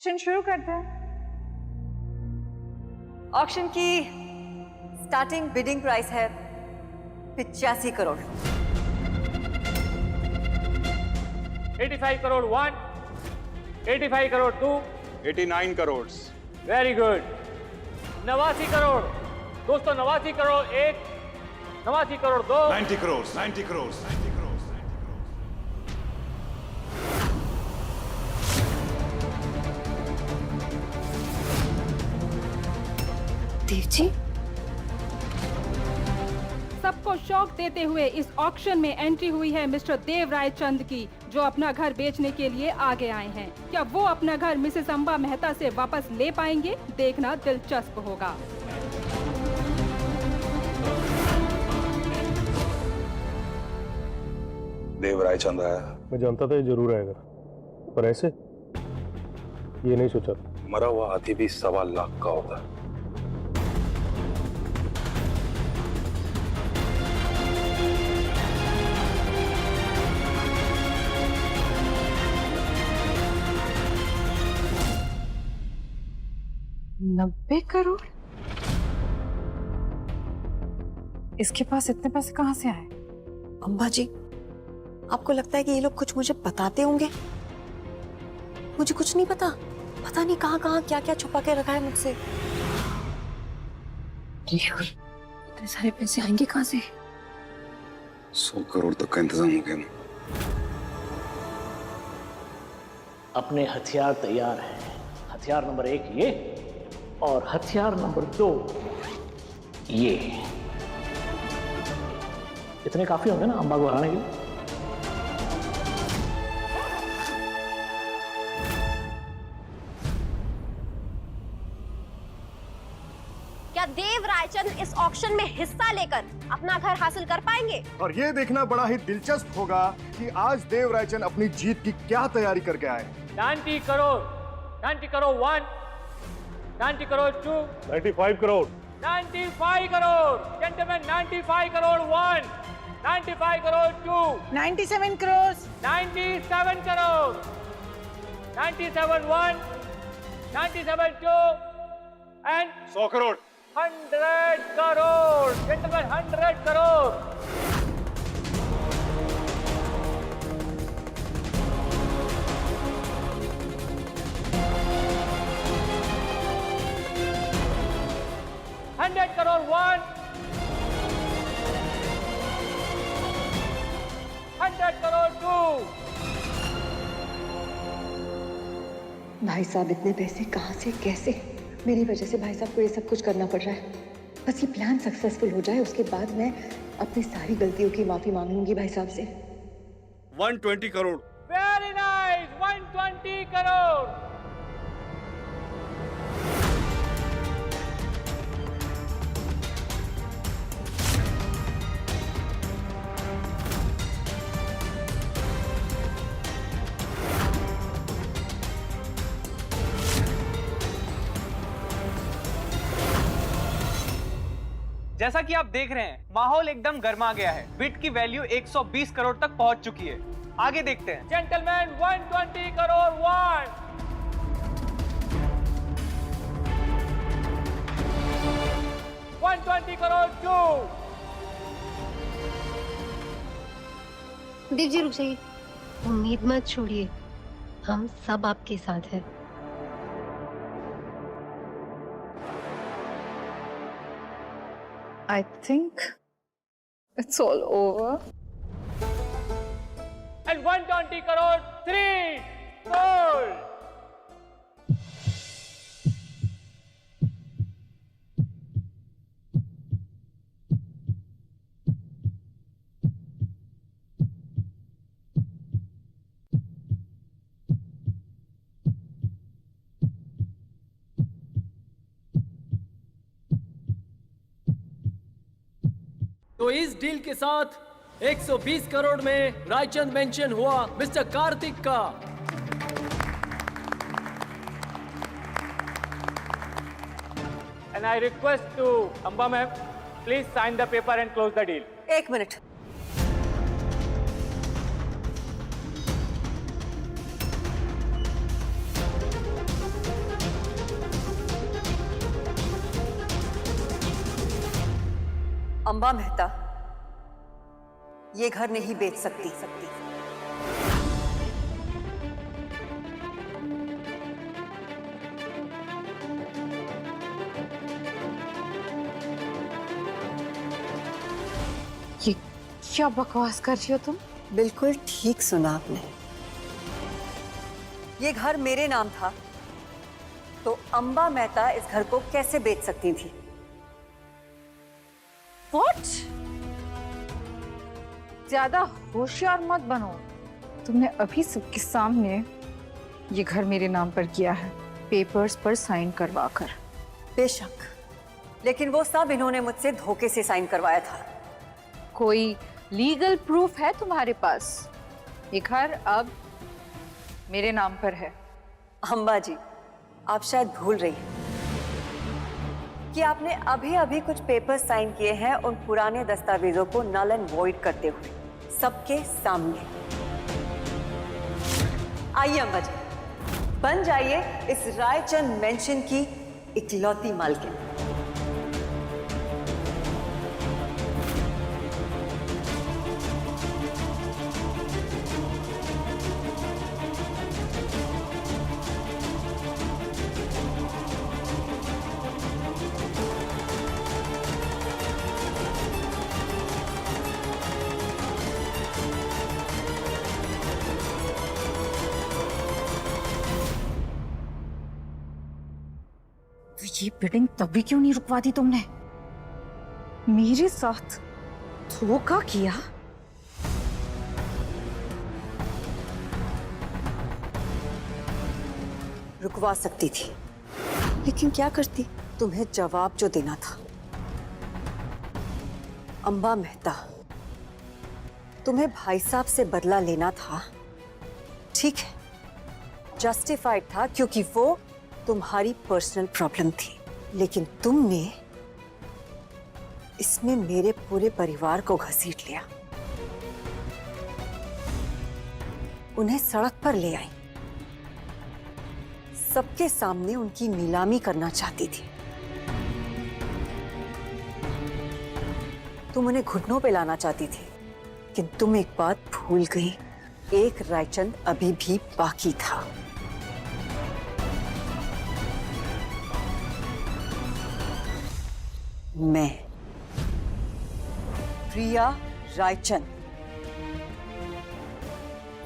Auction शुरू करते हैं। ऑक्शन की स्टार्टिंग बिडिंग प्राइस है 85 करोड़। 85 करोड़ 1, 85 करोड़ 2, 89 करोड़। Very good. 89 करोड़ दोस्तों, 89 करोड़ 1, 89 करोड़ 2, 90 करोड़, 90 करोड़, 90 करोड़। देव जी, सबको शॉक देते हुए इस ऑक्शन में एंट्री हुई है मिस्टर देव राय चंद की, जो अपना घर बेचने के लिए आगे आए हैं। क्या वो अपना घर मिसेस अंबा मेहता से वापस ले पाएंगे? देखना दिलचस्प होगा। देव राय चंद आया। मैं जानता था ये जरूर आएगा, पर ऐसे ये नहीं सोचा था। मरा हुआ हाथी भी 1.25 लाख का होता है। $90 करोड़? इसके पास इतने पैसे कहाँ से आए? अम्बा जी, आपको लगता है कि ये लोग कुछ मुझे बताते होंगे? मुझे कुछ नहीं पता। पता नहीं कहाँ कहाँ क्या क्या छुपा के रखा है मुझसे। इतने सारे पैसे आएंगे कहाँ से? 100 करोड़ तक का इंतजाम हो गया। अपने हथियार तैयार हैं। हथियार नंबर 1 ये, और हथियार नंबर 2 ये। इतने काफी होंगे ना अंबा को हराने के लिए? क्या देव रायचंद इस ऑक्शन में हिस्सा लेकर अपना घर हासिल कर पाएंगे? और ये देखना बड़ा ही दिलचस्प होगा कि आज देव रायचंद अपनी जीत की क्या तैयारी करके आए। 90 crore 90 crore 1, 90 crore 2, 95 crore. 95 crore gentleman, 95 crore 1, 95 crore 2, 97 crore. 97 crore, 97 1, 97 2 and 100 crore. 100 crore gentleman, 100 crore. $100 crore 1, 100 crore 2। भाई साहब, इतने पैसे कहाँ से, कैसे? मेरी वजह से भाई साहब को ये सब कुछ करना पड़ रहा है। बस ये प्लान सक्सेसफुल हो जाए, उसके बाद मैं अपनी सारी गलतियों की माफी मांग लूंगी भाई साहब से। 120 करोड़। Very nice, 120 crore. जैसा कि आप देख रहे हैं, माहौल एकदम गर्मा गया है। बिट की वैल्यू 120 करोड़ तक पहुंच चुकी है। आगे देखते हैं। जेंटलमैन, 120 करोड़ 1, 120 करोड़ 2। देव जी रुक जाइए, उम्मीद मत छोड़िए, हम सब आपके साथ हैं। I think it's all over. And 120 crore 3 gold. तो इस डील के साथ 120 करोड़ में रायचंद मेंशन हुआ मिस्टर कार्तिक का। And I request to Amba ma'am, please sign the paper and close the deal. एक मिनट। अंबा मेहता ये घर नहीं बेच सकती। ये क्या बकवास कर रही हो तुम? बिल्कुल ठीक सुना आपने। ये घर मेरे नाम था तो अंबा मेहता इस घर को कैसे बेच सकती थी? What? ज्यादा होशियार मत बनो। तुमने अभी सबके सामने ये घर मेरे नाम पर किया है, पेपर्स पर साइन करवा कर। बेशक, लेकिन वो सब इन्होंने मुझसे धोखे से साइन करवाया था। कोई लीगल प्रूफ है तुम्हारे पास? ये घर अब मेरे नाम पर है। अंबा जी, आप शायद भूल रही हैं कि आपने अभी अभी कुछ पेपर साइन किए हैं उन पुराने दस्तावेजों को नल एंड वॉइड करते हुए सबके सामने। आइए अंबा जी, बन जाइए इस रायचंद मेंशन की इकलौती मालकिन। ये बिडिंग तभी क्यों नहीं रुकवा दी तुमने? मेरे साथ धोखा किया। रुकवा सकती थी, लेकिन क्या करती? तुम्हें जवाब जो देना था। अंबा मेहता, तुम्हें भाई साहब से बदला लेना था, ठीक है, जस्टिफाइड था क्योंकि वो तुम्हारी पर्सनल प्रॉब्लम थी, लेकिन तुमने इसमें मेरे पूरे परिवार को घसीट लिया, उन्हें सड़क पर ले आई, सबके सामने उनकी नीलामी करना चाहती थी। तुम उन्हें घुटनों पे लाना चाहती थी, लेकिन तुम एक बात भूल गई, एक रायचंद अभी भी बाकी था। मैं प्रिया रायचंद,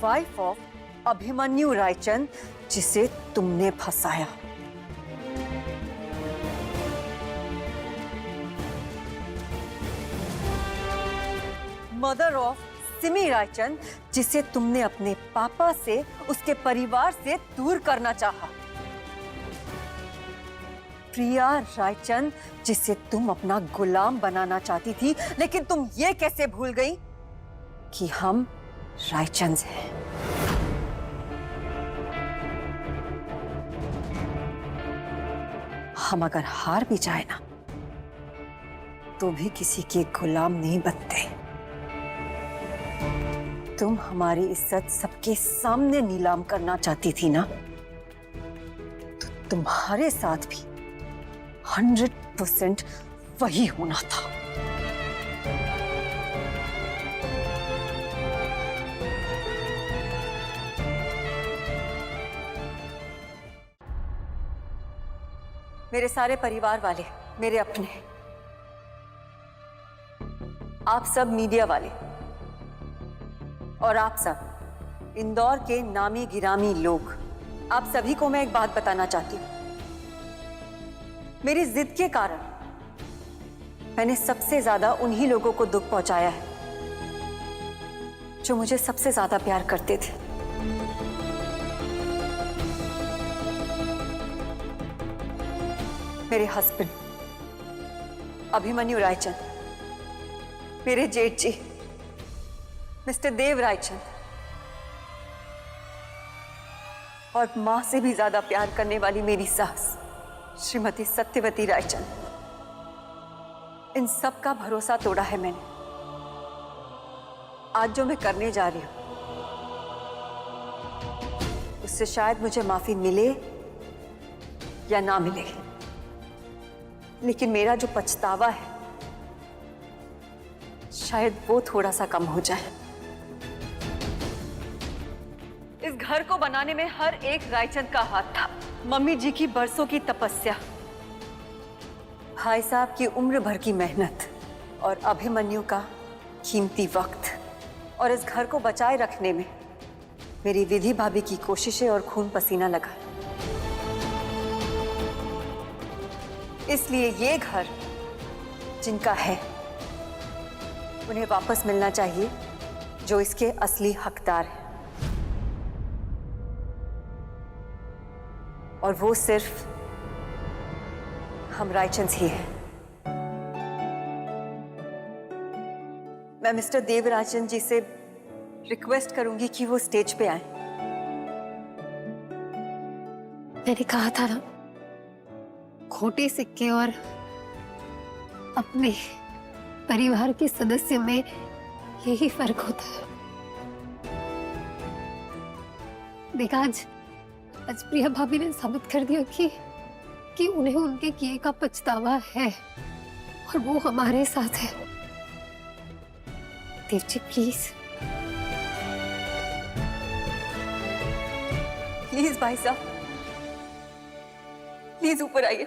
वाइफ ऑफ अभिमन्यु रायचंद, जिसे तुमने फंसाया। मदर ऑफ सिमी रायचंद, जिसे तुमने अपने पापा से, उसके परिवार से दूर करना चाहा। प्रिया रायचंद, जिसे तुम अपना गुलाम बनाना चाहती थी, लेकिन तुम ये कैसे भूल गई कि हम रायचंद हैं। हम अगर हार भी जाए ना, तो भी किसी के गुलाम नहीं बनते। तुम हमारी इज्जत सबके सामने नीलाम करना चाहती थी ना, तो तुम्हारे साथ भी 100% वही होना था। मेरे सारे परिवार वाले, मेरे अपने, आप सब मीडिया वाले और आप सब इंदौर के नामी गिरामी लोग, आप सभी को मैं एक बात बताना चाहती हूं। मेरी जिद के कारण मैंने सबसे ज्यादा उन्हीं लोगों को दुख पहुंचाया है जो मुझे सबसे ज्यादा प्यार करते थे। मेरे हस्बैंड अभिमन्यु रायचंद, मेरे जेठ जी मिस्टर देव रायचंद, और मां से भी ज्यादा प्यार करने वाली मेरी सास श्रीमती सत्यवती रायचंद। इन सब का भरोसा तोड़ा है मैंने। आज जो मैं करने जा रही हूं, उससे शायद मुझे माफी मिले या ना मिले, लेकिन मेरा जो पछतावा है शायद वो थोड़ा सा कम हो जाए। इस घर को बनाने में हर एक रायचंद का हाथ था। मम्मी जी की बरसों की तपस्या, भाई साहब की उम्र भर की मेहनत और अभिमन्यु का कीमती वक्त, और इस घर को बचाए रखने में मेरी विधि भाभी की कोशिशें और खून पसीना लगा। इसलिए ये घर जिनका है उन्हें वापस मिलना चाहिए, जो इसके असली हकदार है, और वो सिर्फ हम रायचंद ही हैं। मैं मिस्टर देवराजन जी से रिक्वेस्ट करूंगी कि वो स्टेज पे आए। मैंने कहा था ना, खोटे सिक्के और अपने परिवार के सदस्य में यही फर्क होता है। देखा, आज प्रिया भाभी ने साबित कर दिया कि उन्हें उनके किए का पछतावा है, और वो हमारे साथ है। देव जी प्लीज प्लीज भाई साहब, प्लीज ऊपर आइए।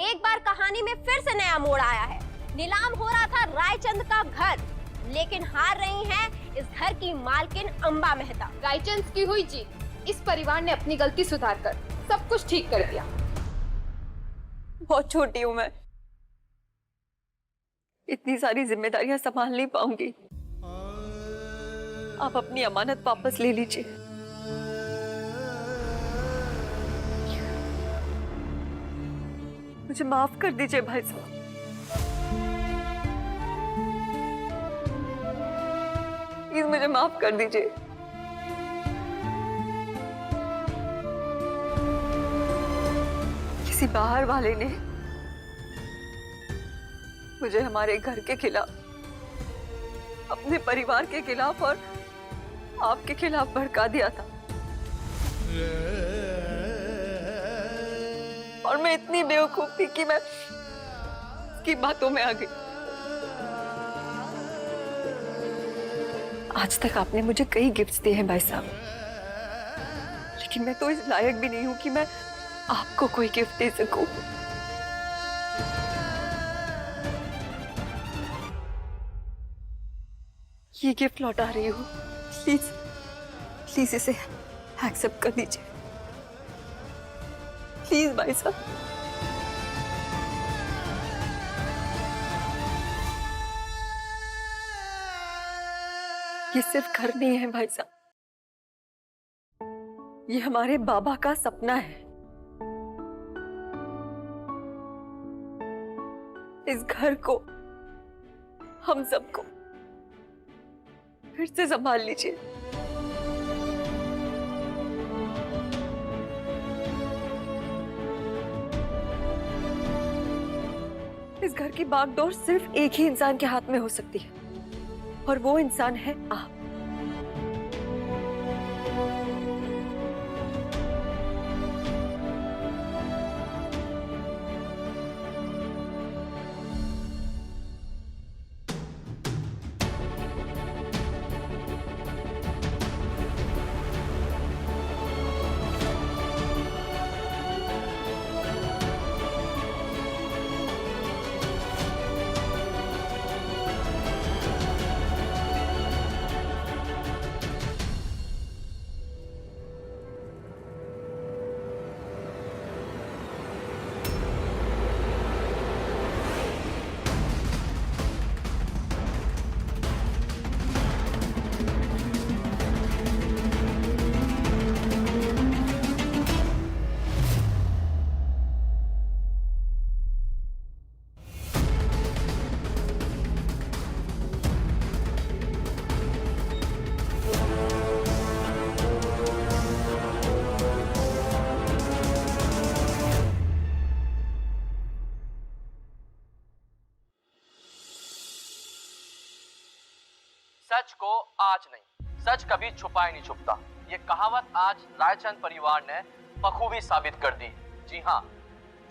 एक बार कहानी में फिर से नया मोड़ आया है। नीलाम हो रहा था रायचंद का घर, लेकिन हार रही हैं इस घर की मालकिन अंबा मेहता। रायचंद की हुई जीत, इस परिवार ने अपनी गलती सुधार कर सब कुछ ठीक कर दिया। बहुत छोटी हूं मैं, इतनी सारी जिम्मेदारियां संभाल नहीं पाऊंगी। आप अपनी अमानत वापस ले लीजिए। मुझे माफ कर दीजिए भाई साहब। प्लीज मुझे माफ कर दीजिए। किसी बाहर वाले ने मुझे हमारे घर के खिलाफ, अपने परिवार के खिलाफ और आपके खिलाफ भड़का दिया था, और मैं इतनी बेवकूफ थी कि मैं उसकी बातों में आ गई। आज तक आपने मुझे कई गिफ्ट्स दिए हैं भाई साहब, लेकिन मैं तो इस लायक भी नहीं हूं कि मैं आपको कोई गिफ्ट दे सकूं। ये गिफ्ट लौटा रही हूं, प्लीज प्लीज इसे एक्सेप्ट कर दीजिए, प्लीज भाई साहब। ये सिर्फ घर नहीं है भाई साहब, ये हमारे बाबा का सपना है। इस घर को, हम सबको फिर से संभाल लीजिए। इस घर की बागडोर सिर्फ एक ही इंसान के हाथ में हो सकती है, और वो इंसान है आप। सच को आज नहीं, सच कभी छुपा ही नहीं छुपता। ये कहावत आज रायचंद परिवार ने बखूबी साबित कर दी। जी हाँ,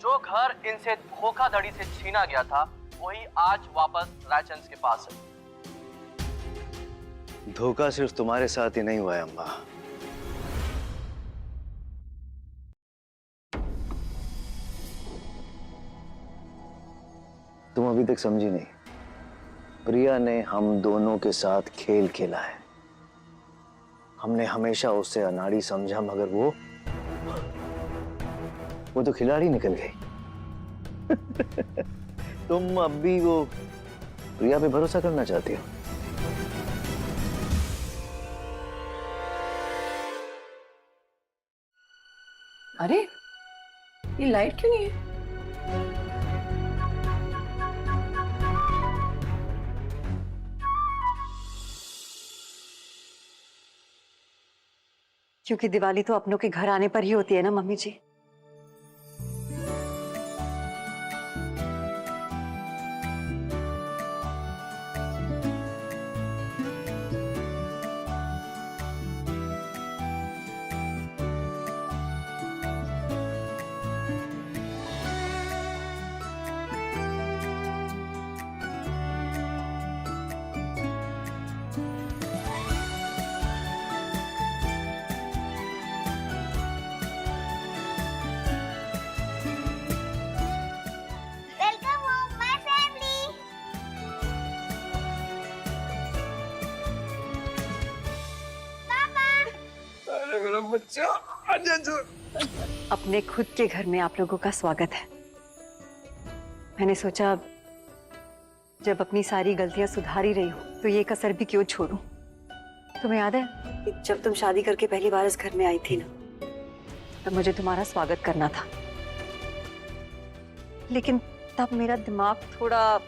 जो घर इनसे धोखाधड़ी से छीना गया था वही आज वापस रायचंद के पास है। धोखा सिर्फ तुम्हारे साथ ही नहीं हुआ है अम्मा, तुम अभी तक समझी नहीं। प्रिया ने हम दोनों के साथ खेल खेला है। हमने हमेशा उसे अनाड़ी समझा, मगर वो तो खिलाड़ी निकल गई। तुम अब भी वो प्रिया पे भरोसा करना चाहती हो? अरे ये लाइट क्यों नहीं है? क्योंकि दिवाली तो अपनों के घर आने पर ही होती है ना मम्मी जी। मेरा बच्चा, अपने खुद के घर में आप लोगों का स्वागत है। मैंने सोचा जब अपनी सारी गलतियां सुधार ही रही हो तो ये कसर भी क्यों छोड़ूं। तुम्हें याद है जब तुम शादी करके पहली बार इस घर में आई थी ना, तब मुझे तुम्हारा स्वागत करना था, लेकिन तब मेरा दिमाग थोड़ा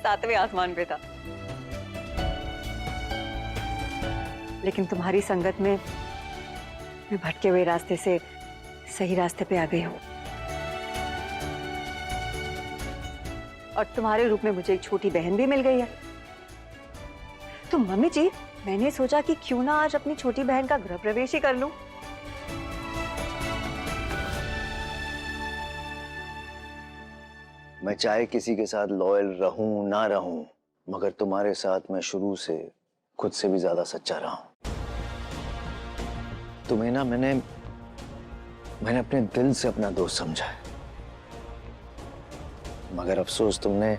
सातवें आसमान पे था। लेकिन तुम्हारी संगत में मैं भटके हुए रास्ते से सही रास्ते पे आ गई हूँ, और तुम्हारे रूप में मुझे एक छोटी बहन भी मिल गई है। तो मम्मी जी, मैंने सोचा कि क्यों ना आज अपनी छोटी बहन का गृह प्रवेश ही कर लूं। मैं चाहे किसी के साथ लॉयल रहूं ना रहूं, मगर तुम्हारे साथ मैं शुरू से खुद से भी ज्यादा सच्चा रहा हूं। तुम्हें ना मैंने अपने दिल से अपना दोस्त समझा है, मगर अफसोस तुमने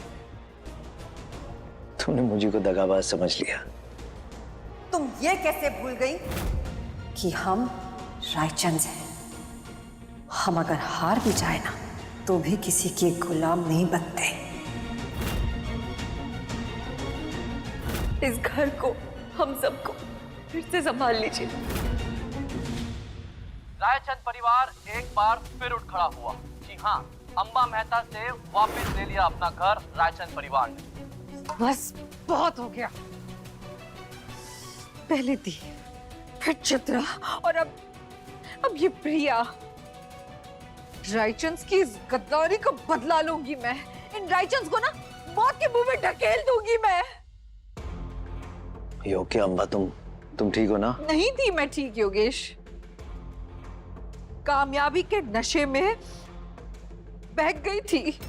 मुझे को दगाबाज समझ लिया। तुम ये कैसे भूल गई कि हम रायचंद हैं? हम अगर हार भी जाए ना तो भी किसी के गुलाम नहीं बनते। इस घर को, हम सबको फिर से संभाल लीजिए। रायचंद परिवार एक बार फिर उठ खड़ा हुआ। जी हाँ, अंबा मेहता से वापस ले लिया अपना घर रायचंद परिवार ने। बस बहुत हो गया। पहले दी, फिर चित्रा, और अब ये प्रिया। रायचंद की इस गद्दारी का बदला लूंगी मैं। इन रायचंद को ना मौत के मुंह में ढकेल दूंगी मैं। योग्य अंबा, तुम ठीक हो ना? नहीं थी मैं ठीक योगेश। कामयाबी के नशे में बह गई थी,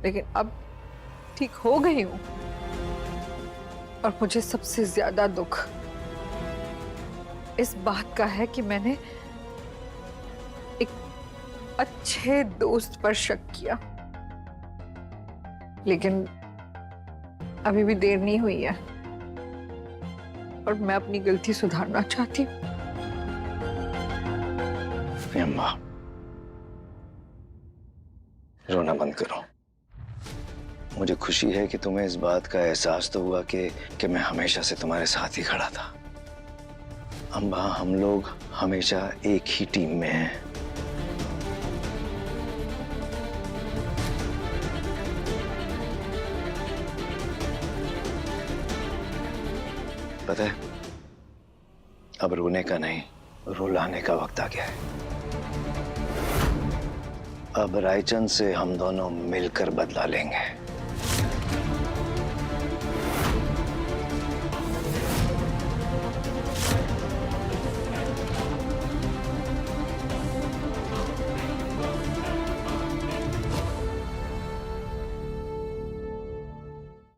लेकिन अब ठीक हो गई हूं। और मुझे सबसे ज्यादा दुख इस बात का है कि मैंने एक अच्छे दोस्त पर शक किया, लेकिन अभी भी देर नहीं हुई है और मैं अपनी गलती सुधारना चाहती हूँ। अम्मा, रोना बंद करो। मुझे खुशी है कि तुम्हें इस बात का एहसास तो हुआ कि मैं हमेशा से तुम्हारे साथ ही खड़ा था। अम्मा, हम लोग हमेशा एक ही टीम में हैं। पता है, अब रोने का नहीं, रुलाने का वक्त आ गया है। अब रायचंद से हम दोनों मिलकर बदला लेंगे।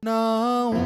ना हूं